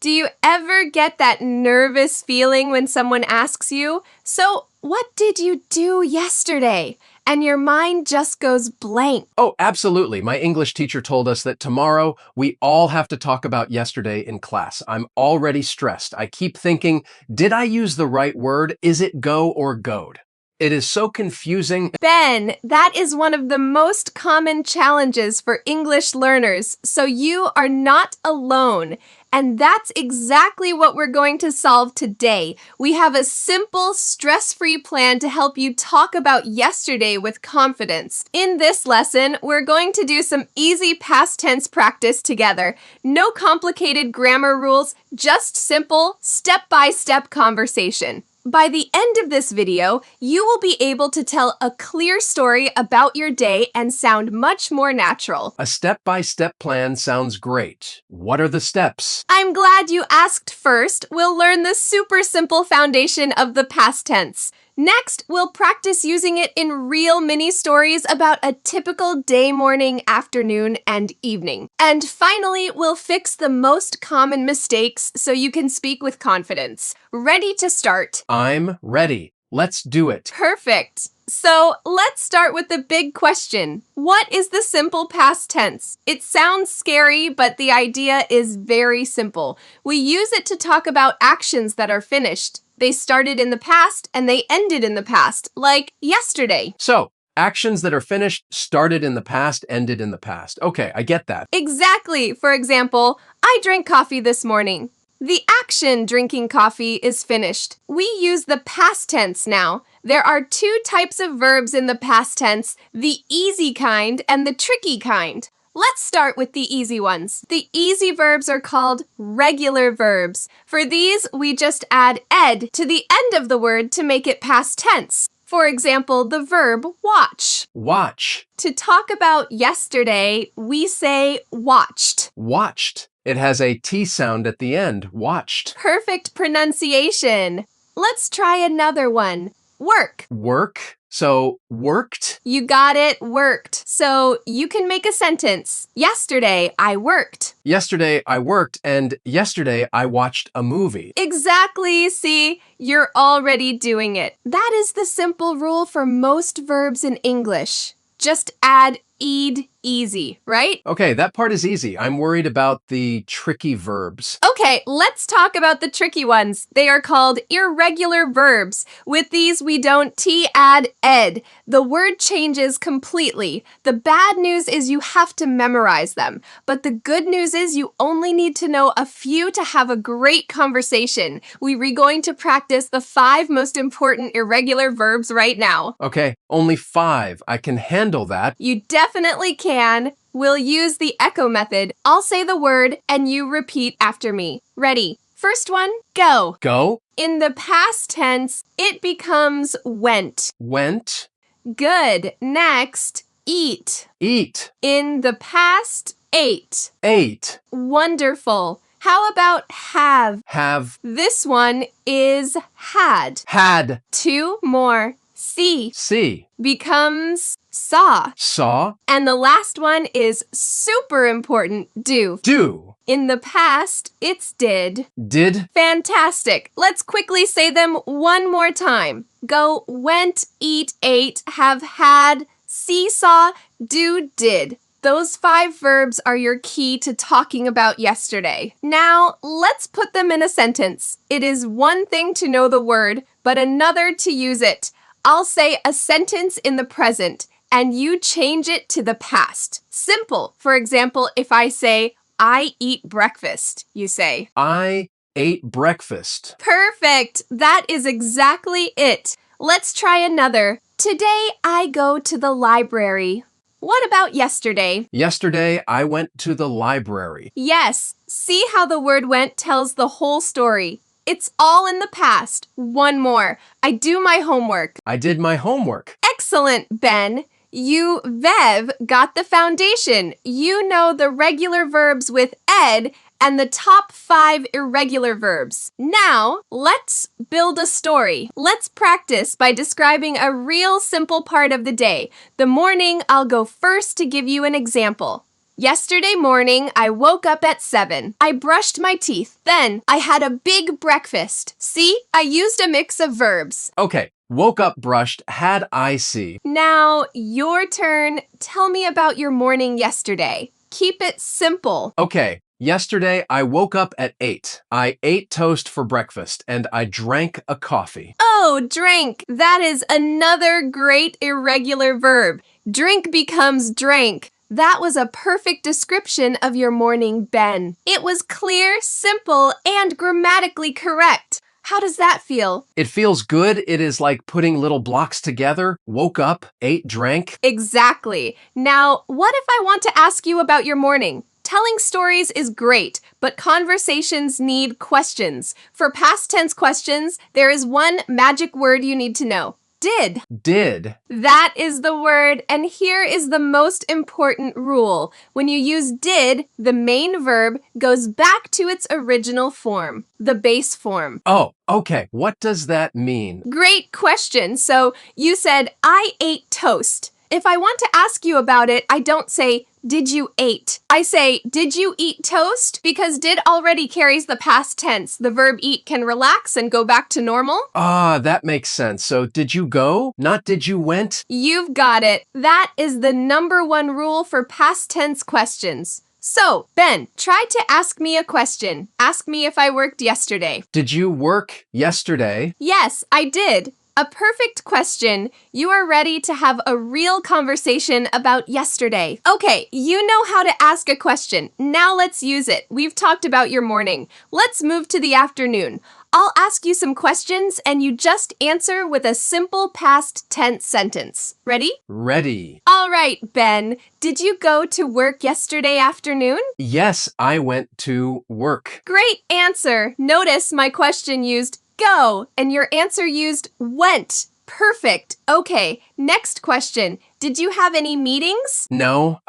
Do you ever get that nervous feeling when someone asks you, "So, what did you do yesterday?" and your mind just goes blank? Oh, absolutely. My English teacher told us that tomorrow we all have to talk about yesterday in class. I'm already stressed. I keep thinking, did I use the right word? Is it go or goed? It is so confusing. Ben, that is one of the most common challenges for English learners, so you are not alone. And that's exactly what we're going to solve today. We have a simple, stress-free plan to help you talk about yesterday with confidence. In this lesson, we're going to do some easy past tense practice together. No complicated grammar rules, just simple, step-by-step conversation. By the end of this video, you will be able to tell a clear story about your day and sound much more natural. A step-by-step plan sounds great. What are the steps? I'm glad you asked first. We'll learn the super simple foundation of the past tense. Next, we'll practice using it in real mini stories about a typical day, morning, afternoon, and evening. And finally, we'll fix the most common mistakes so you can speak with confidence. Ready to start? I'm ready. Let's do it. Perfect. So let's start with the big question. What is the simple past tense? It sounds scary, but the idea is very simple. We use it to talk about actions that are finished. They started in the past and they ended in the past, like yesterday. So, actions that are finished, started in the past, ended in the past. Okay, I get that. Exactly. For example, I drank coffee this morning. The action drinking coffee is finished. We use the past tense now. There are two types of verbs in the past tense, the easy kind and the tricky kind. Let's start with the easy ones. The easy verbs are called regular verbs. For these, we just add ed to the end of the word to make it past tense. For example, the verb watch. Watch. To talk about yesterday, we say watched. Watched. It has a T sound at the end. Watched. Perfect pronunciation. Let's try another one. Work. Work. So, worked. You got it, worked. So you can make a sentence. Yesterday, I worked. Yesterday, I worked, and yesterday, I watched a movie. Exactly. See, you're already doing it. That is the simple rule for most verbs in English. Just add ed, easy, right? Okay, that part is easy. I'm worried about the tricky verbs. Okay, let's talk about the tricky ones. They are called irregular verbs. With these, we don't add ed. The word changes completely. The bad news is you have to memorize them. But the good news is you only need to know a few to have a great conversation. We're going to practice the 5 most important irregular verbs right now. Okay, only 5. I can handle that. You definitely can. We'll use the echo method. I'll say the word and you repeat after me. Ready? First one, go. Go. In the past tense, it becomes went. Went. Good. Next, eat. Eat. In the past, ate. Ate. Wonderful. How about have? Have. This one is had. Had. 2 more. See. See. Becomes saw. Saw. And the last one is super important, do. Do. In the past, it's did. Did. Fantastic. Let's quickly say them one more time. Go, went, eat, ate, have had, see, saw, do, did. Those 5 verbs are your key to talking about yesterday. Now, let's put them in a sentence. It is one thing to know the word, but another to use it. I'll say a sentence in the present, and you change it to the past. Simple. For example, if I say, I eat breakfast, you say, I ate breakfast. Perfect. That is exactly it. Let's try another. Today, I go to the library. What about yesterday? Yesterday, I went to the library. Yes. See how the word went tells the whole story. It's all in the past. One more. I do my homework. I did my homework. Excellent, Ben. You, Vev, got the foundation. You know the regular verbs with ed and the top 5 irregular verbs. Now, let's build a story. Let's practice by describing a real simple part of the day. The morning, I'll go first to give you an example. Yesterday morning, I woke up at 7. I brushed my teeth. Then, I had a big breakfast. See, I used a mix of verbs. Okay, woke up, brushed, had I see. Now, your turn. Tell me about your morning yesterday. Keep it simple. Okay, yesterday I woke up at 8. I ate toast for breakfast and I drank a coffee. Oh, drank. That is another great irregular verb. Drink becomes drank. That was a perfect description of your morning, Ben. It was clear, simple, and grammatically correct. How does that feel? It feels good. It is like putting little blocks together. Woke up, ate, drank. Exactly. Now, what if I want to ask you about your morning? Telling stories is great, but conversations need questions. For past tense questions, there is one magic word you need to know. Did. Did. That is the word, and here is the most important rule. When you use did, the main verb goes back to its original form, the base form. Oh, okay. What does that mean? Great question. So you said, I ate toast. If I want to ask you about it, I don't say, did you ate? I say, did you eat toast? Because did already carries the past tense. The verb eat can relax and go back to normal. Ah, that makes sense. So did you go? Not did you went? You've got it. That is the number one rule for past tense questions. So, Ben, try to ask me a question. Ask me if I worked yesterday. Did you work yesterday? Yes, I did. A perfect question. You are ready to have a real conversation about yesterday. Okay, you know how to ask a question. Now let's use it. We've talked about your morning. Let's move to the afternoon. I'll ask you some questions and you just answer with a simple past tense sentence. Ready? Ready. All right, Ben. Did you go to work yesterday afternoon? Yes, I went to work. Great answer. Notice my question used go, and your answer used went. Perfect. Okay, next question. Did you have any meetings? No,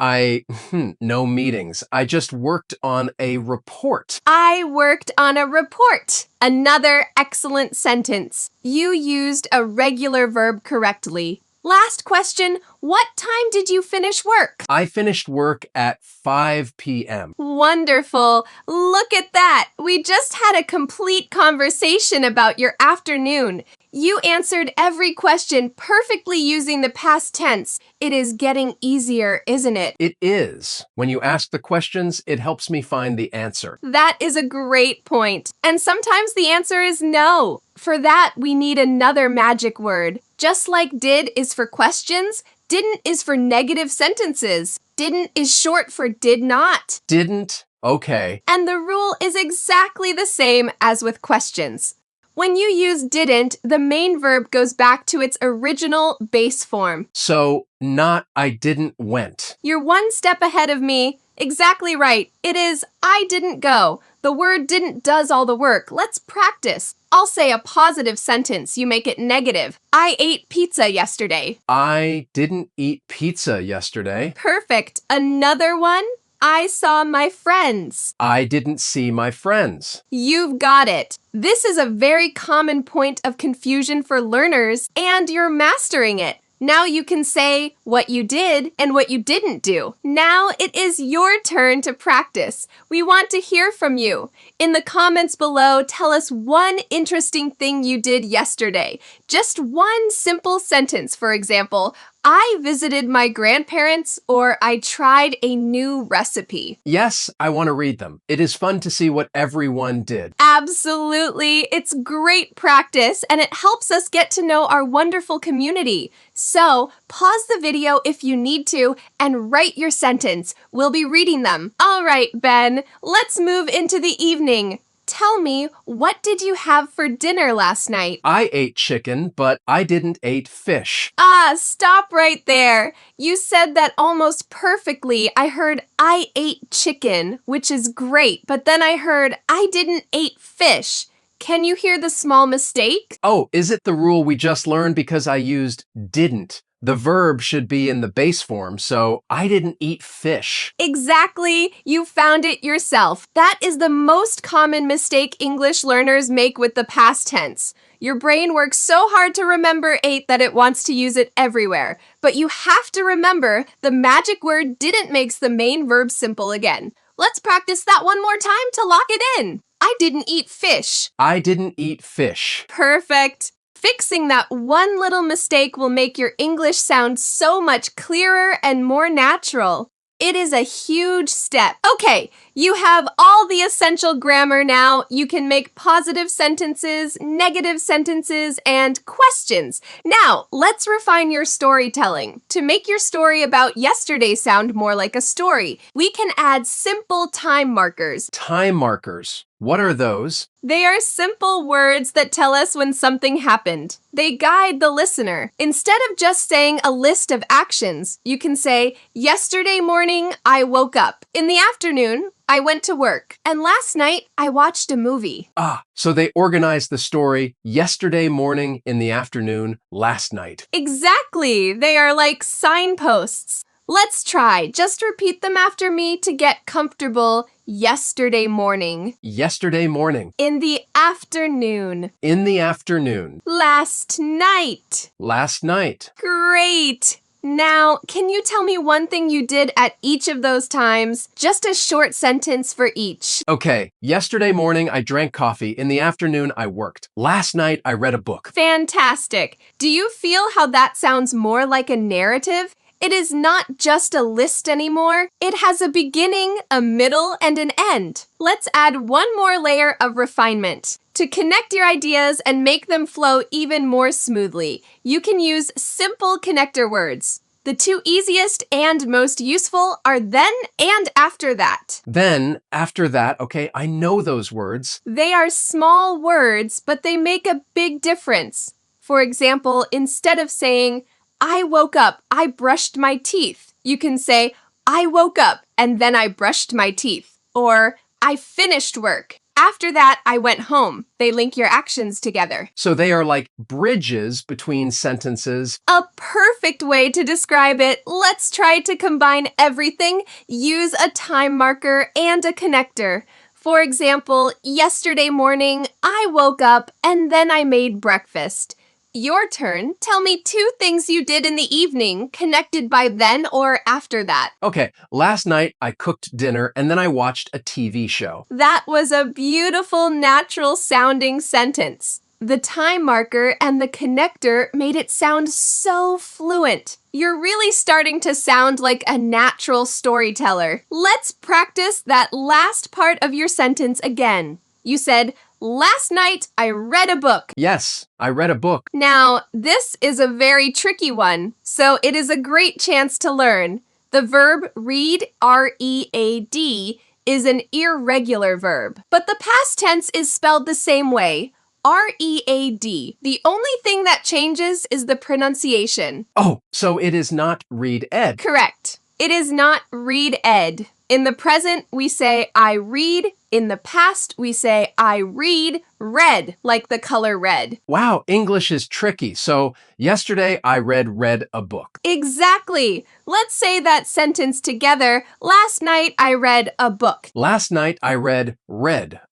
no meetings. I just worked on a report. I worked on a report. Another excellent sentence. You used a regular verb correctly. Last question. What time did you finish work? I finished work at 5 p.m. Wonderful. Look at that. We just had a complete conversation about your afternoon. You answered every question perfectly using the past tense. It is getting easier, isn't it? It is. When you ask the questions, it helps me find the answer. That is a great point. And sometimes the answer is no. For that, we need another magic word. Just like did is for questions, didn't is for negative sentences. Didn't is short for did not. Didn't? Okay. And the rule is exactly the same as with questions. When you use didn't, the main verb goes back to its original base form. So, not I didn't went. You're one step ahead of me. Exactly right. It is I didn't go. The word didn't does all the work. Let's practice. I'll say a positive sentence. You make it negative. I ate pizza yesterday. I didn't eat pizza yesterday. Perfect. Another one. I saw my friends. I didn't see my friends. You've got it. This is a very common point of confusion for learners, and you're mastering it. Now you can say what you did and what you didn't do. Now it is your turn to practice. We want to hear from you. In the comments below, tell us one interesting thing you did yesterday. Just one simple sentence, for example. I visited my grandparents, or I tried a new recipe. Yes, I want to read them. It is fun to see what everyone did. Absolutely. It's great practice, and it helps us get to know our wonderful community. So, pause the video if you need to and write your sentence. We'll be reading them. All right, Ben, let's move into the evening. Tell me, what did you have for dinner last night? I ate chicken, but I didn't eat fish. Stop right there. You said that almost perfectly. I heard I ate chicken, which is great, but then I heard I didn't eat fish. Can you hear the small mistake? Oh, is it the rule we just learned because I used didn't? The verb should be in the base form, so I didn't eat fish. Exactly. You found it yourself. That is the most common mistake English learners make with the past tense. Your brain works so hard to remember ate that it wants to use it everywhere. But you have to remember the magic word didn't makes the main verb simple again. Let's practice that one more time to lock it in. I didn't eat fish. I didn't eat fish. Perfect. Fixing that one little mistake will make your English sound so much clearer and more natural. It is a huge step. Okay, you have all the essential grammar now. You can make positive sentences, negative sentences, and questions. Now, let's refine your storytelling. To make your story about yesterday sound more like a story, we can add simple time markers. Time markers. What are those? They are simple words that tell us when something happened. They guide the listener. Instead of just saying a list of actions, you can say, yesterday morning, I woke up. In the afternoon, I went to work. And last night, I watched a movie. So they organized the story yesterday morning, in the afternoon, last night. Exactly. They are like signposts. Let's try. Just repeat them after me to get comfortable. Yesterday morning. Yesterday morning. In the afternoon. In the afternoon. Last night. Last night. Great. Now, can you tell me one thing you did at each of those times? Just a short sentence for each. Okay, yesterday morning I drank coffee. In the afternoon I worked. Last night I read a book. Fantastic. Do you feel how that sounds more like a narrative? It is not just a list anymore. It has a beginning, a middle, and an end. Let's add one more layer of refinement. To connect your ideas and make them flow even more smoothly, you can use simple connector words. The two easiest and most useful are then and after that. Then, after that, okay, I know those words. They are small words, but they make a big difference. For example, instead of saying, I woke up, I brushed my teeth, you can say, I woke up and then I brushed my teeth. Or, I finished work. After that, I went home. They link your actions together. So they are like bridges between sentences. A perfect way to describe it. Let's try to combine everything. Use a time marker and a connector. For example, yesterday morning, I woke up and then I made breakfast. Your turn. Tell me two things you did in the evening connected by then or after that. Okay, last night I cooked dinner and then I watched a TV show. That was a beautiful, natural sounding sentence. The time marker and the connector made it sound so fluent. You're really starting to sound like a natural storyteller. Let's practice that last part of your sentence again. You said, last night I read a book. Yes, I read a book. Now, this is a very tricky one, so it is a great chance to learn. The verb read, R-E-A-D, is an irregular verb, but the past tense is spelled the same way, R-E-A-D. The only thing that changes is the pronunciation. Oh, so it is not read-ed. Correct. It is not read-ed. In the present, we say I read. In the past, we say I read red, like the color red. Wow, English is tricky. So yesterday I read a book. Exactly. Let's say that sentence together. Last night I read a book. Last night I read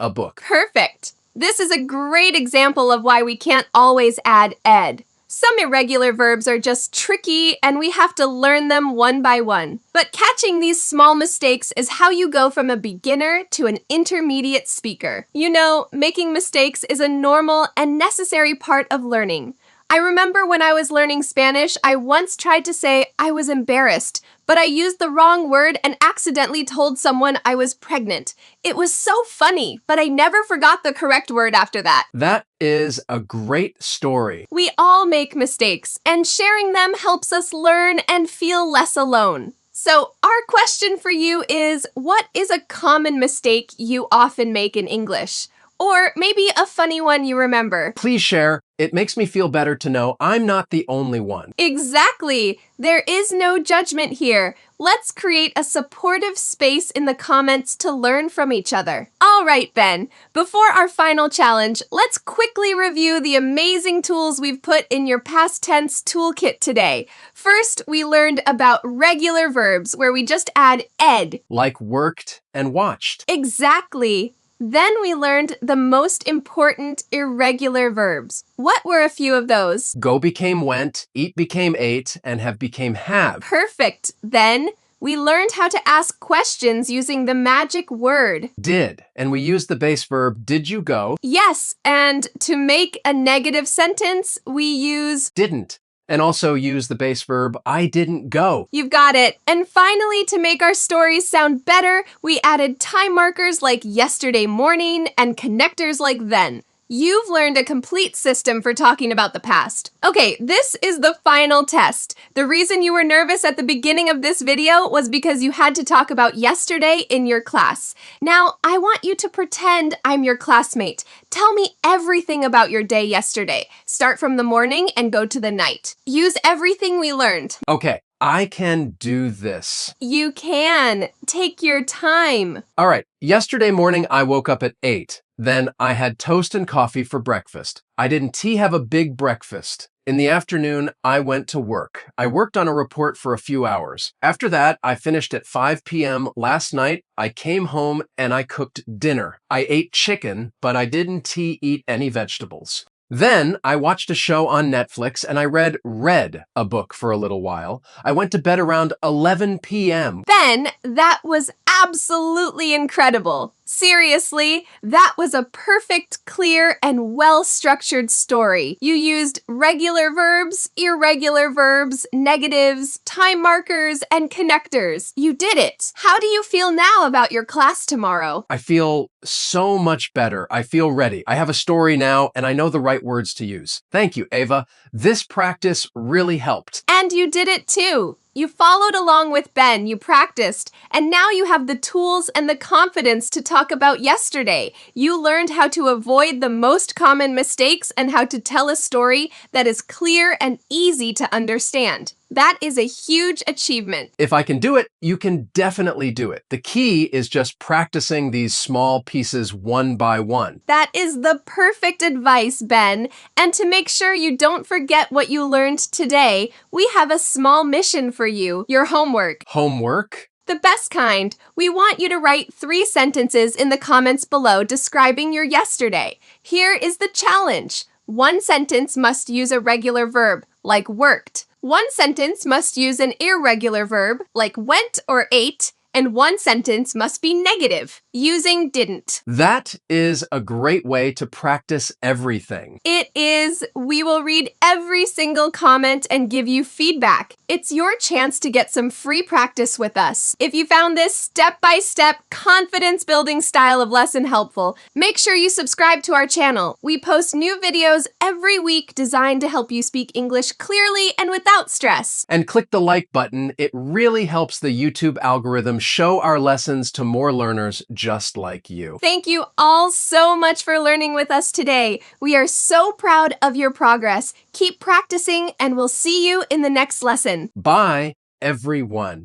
a book. Perfect. This is a great example of why we can't always add ed. Some irregular verbs are just tricky and we have to learn them one by one. But catching these small mistakes is how you go from a beginner to an intermediate speaker. You know, making mistakes is a normal and necessary part of learning. I remember when I was learning Spanish, I once tried to say I was embarrassed, but I used the wrong word and accidentally told someone I was pregnant. It was so funny, but I never forgot the correct word after that. That is a great story. We all make mistakes, and sharing them helps us learn and feel less alone. So our question for you is, what is a common mistake you often make in English? Or maybe a funny one you remember. Please share. It makes me feel better to know I'm not the only one. Exactly! There is no judgment here. Let's create a supportive space in the comments to learn from each other. All right, Ben. Before our final challenge, let's quickly review the amazing tools we've put in your past tense toolkit today. First, we learned about regular verbs, where we just add ed. Like worked and watched. Exactly. Then we learned the most important irregular verbs. What were a few of those? Go became went, eat became ate, and have became have. Perfect. Then we learned how to ask questions using the magic word. Did, and we used the base verb did you go? Yes, and to make a negative sentence, we use Didn't, and also use the base verb I didn't go. You've got it. And finally, to make our stories sound better, we added time markers like yesterday morning and connectors like then. You've learned a complete system for talking about the past. Okay, this is the final test. The reason you were nervous at the beginning of this video was because you had to talk about yesterday in your class. Now, I want you to pretend I'm your classmate. Tell me everything about your day yesterday. Start from the morning and go to the night. Use everything we learned. Okay, I can do this. You can. Take your time. All right, yesterday morning I woke up at 8. Then I had toast and coffee for breakfast. I didn't have a big breakfast. In the afternoon, I went to work. I worked on a report for a few hours. After that, I finished at 5 p.m. Last night. I came home and I cooked dinner. I ate chicken, but I didn't eat any vegetables. Then I watched a show on Netflix and I read a book for a little while. I went to bed around 11 p.m. Ben, that was absolutely incredible. Seriously, that was a perfect, clear, and well-structured story. You used regular verbs, irregular verbs, negatives, time markers, and connectors. You did it. How do you feel now about your class tomorrow? I feel so much better. I feel ready. I have a story now and I know the right words to use. Thank you, Ava. This practice really helped. And you did it too. You followed along with Ben, you practiced, and now you have the tools and the confidence to talk about yesterday. You learned how to avoid the most common mistakes and how to tell a story that is clear and easy to understand. That is a huge achievement. If I can do it, you can definitely do it. The key is just practicing these small pieces one by one. That is the perfect advice, Ben. And to make sure you don't forget what you learned today, we have a small mission for you, your homework. Homework? The best kind. We want you to write 3 sentences in the comments below describing your yesterday. Here is the challenge. 1 sentence must use a regular verb, like worked. 1 sentence must use an irregular verb, like went or ate, and 1 sentence must be negative, using didn't. That is a great way to practice everything. It is. We will read every single comment and give you feedback. It's your chance to get some free practice with us. If you found this step-by-step, confidence-building style of lesson helpful, make sure you subscribe to our channel. We post new videos every week designed to help you speak English clearly and without stress. And click the like button. It really helps the YouTube algorithm show our lessons to more learners just like you. Thank you all so much for learning with us today. We are so proud of your progress. Keep practicing, and we'll see you in the next lesson. Bye, everyone.